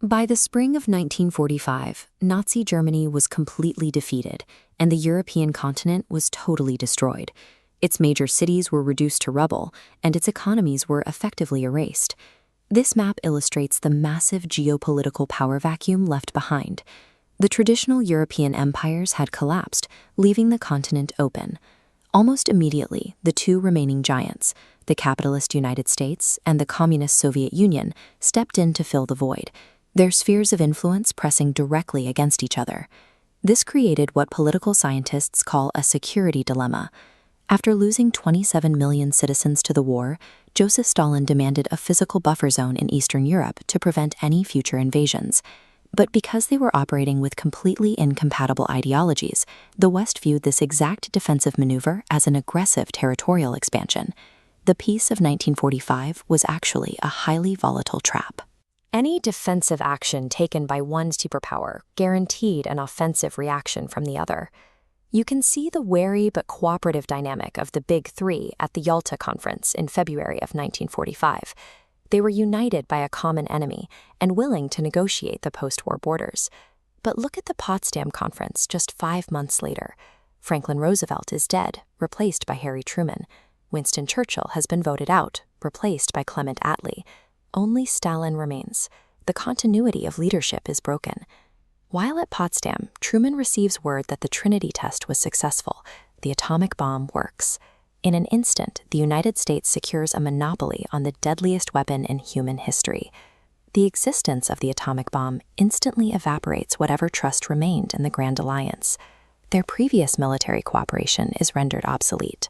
By the spring of 1945, Nazi Germany was completely defeated, and the European continent was totally destroyed. Its major cities were reduced to rubble, and its economies were effectively erased. This map illustrates the massive geopolitical power vacuum left behind. The traditional European empires had collapsed, leaving the continent open. Almost immediately, the two remaining giants, the capitalist United States and the communist Soviet Union, stepped in to fill the void, their spheres of influence pressing directly against each other. This created what political scientists call a security dilemma. After losing 27 million citizens to the war, Joseph Stalin demanded a physical buffer zone in Eastern Europe to prevent any future invasions. But because they were operating with completely incompatible ideologies, the West viewed this exact defensive maneuver as an aggressive territorial expansion. The peace of 1945 was actually a highly volatile trap. Any defensive action taken by one superpower guaranteed an offensive reaction from the other. You can see the wary but cooperative dynamic of the Big Three at the Yalta Conference in February of 1945. They were united by a common enemy and willing to negotiate the post-war borders. But look at the Potsdam Conference just 5 months later. Franklin Roosevelt is dead, replaced by Harry Truman. Winston Churchill has been voted out, replaced by Clement Attlee. Only Stalin remains. The continuity of leadership is broken. While at Potsdam, Truman receives word that the Trinity test was successful. The atomic bomb works. In an instant, the United States secures a monopoly on the deadliest weapon in human history. The existence of the atomic bomb instantly evaporates whatever trust remained in the Grand Alliance. Their previous military cooperation is rendered obsolete.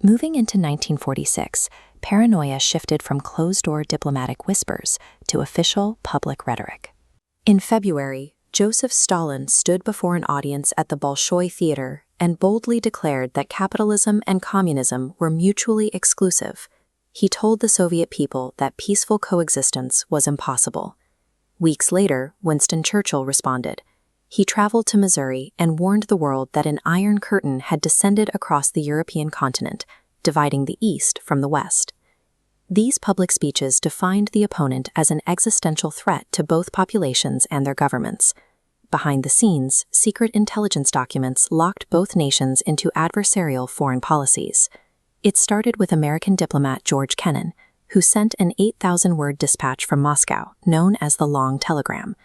Moving into 1946, paranoia shifted from closed-door diplomatic whispers to official public rhetoric. In February, Joseph Stalin stood before an audience at the Bolshoi Theater and boldly declared that capitalism and communism were mutually exclusive. He told the Soviet people that peaceful coexistence was impossible. Weeks later, Winston Churchill responded. He traveled to Missouri and warned the world that an iron curtain had descended across the European continent, dividing the East from the West. These public speeches defined the opponent as an existential threat to both populations and their governments. Behind the scenes, secret intelligence documents locked both nations into adversarial foreign policies. It started with American diplomat George Kennan, who sent an 8,000-word dispatch from Moscow, known as the Long Telegram.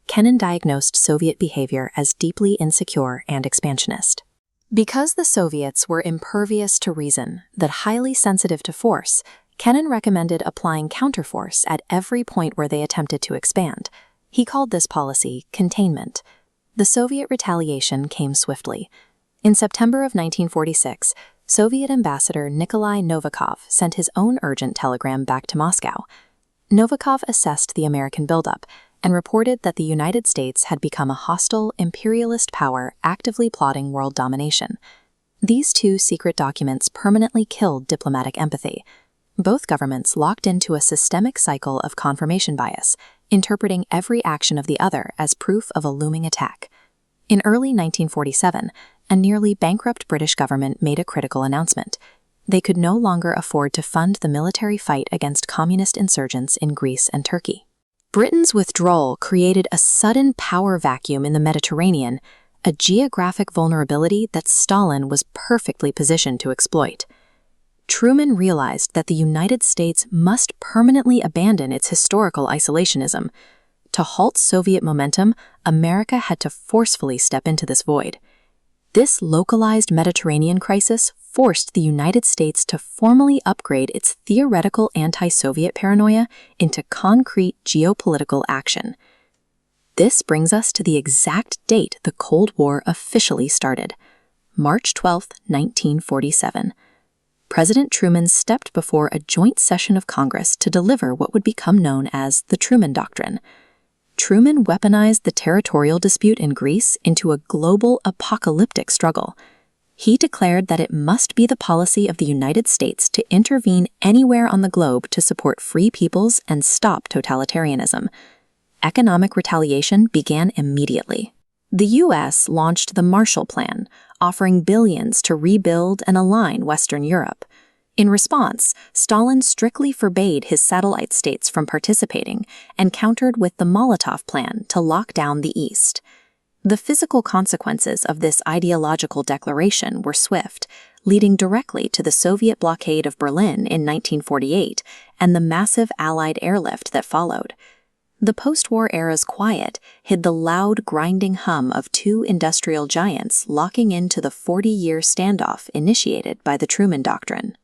Kennan diagnosed Soviet behavior as deeply insecure and expansionist. Because the Soviets were impervious to reason, but highly sensitive to force, Kennan recommended applying counterforce at every point where they attempted to expand. He called this policy containment. The Soviet retaliation came swiftly. In September of 1946, Soviet Ambassador Nikolai Novikov sent his own urgent telegram back to Moscow. Novikov assessed the American buildup and reported that the United States had become a hostile, imperialist power actively plotting world domination. These two secret documents permanently killed diplomatic empathy. Both governments locked into a systemic cycle of confirmation bias, interpreting every action of the other as proof of a looming attack. In early 1947, a nearly bankrupt British government made a critical announcement. They could no longer afford to fund the military fight against communist insurgents in Greece and Turkey. Britain's withdrawal created a sudden power vacuum in the Mediterranean, a geographic vulnerability that Stalin was perfectly positioned to exploit. Truman realized that the United States must permanently abandon its historical isolationism. To halt Soviet momentum, America had to forcefully step into this void. This localized Mediterranean crisis forced the United States to formally upgrade its theoretical anti-Soviet paranoia into concrete geopolitical action. This brings us to the exact date the Cold War officially started, March 12, 1947. President Truman stepped before a joint session of Congress to deliver what would become known as the Truman Doctrine. Truman weaponized the territorial dispute in Greece into a global apocalyptic struggle. He declared that it must be the policy of the United States to intervene anywhere on the globe to support free peoples and stop totalitarianism. Economic retaliation began immediately. The U.S. launched the Marshall Plan, offering billions to rebuild and align Western Europe. In response, Stalin strictly forbade his satellite states from participating and countered with the Molotov Plan to lock down the East. The physical consequences of this ideological declaration were swift, leading directly to the Soviet blockade of Berlin in 1948 and the massive Allied airlift that followed. The post-war era's quiet hid the loud, grinding hum of two industrial giants locking into the 40-year standoff initiated by the Truman Doctrine.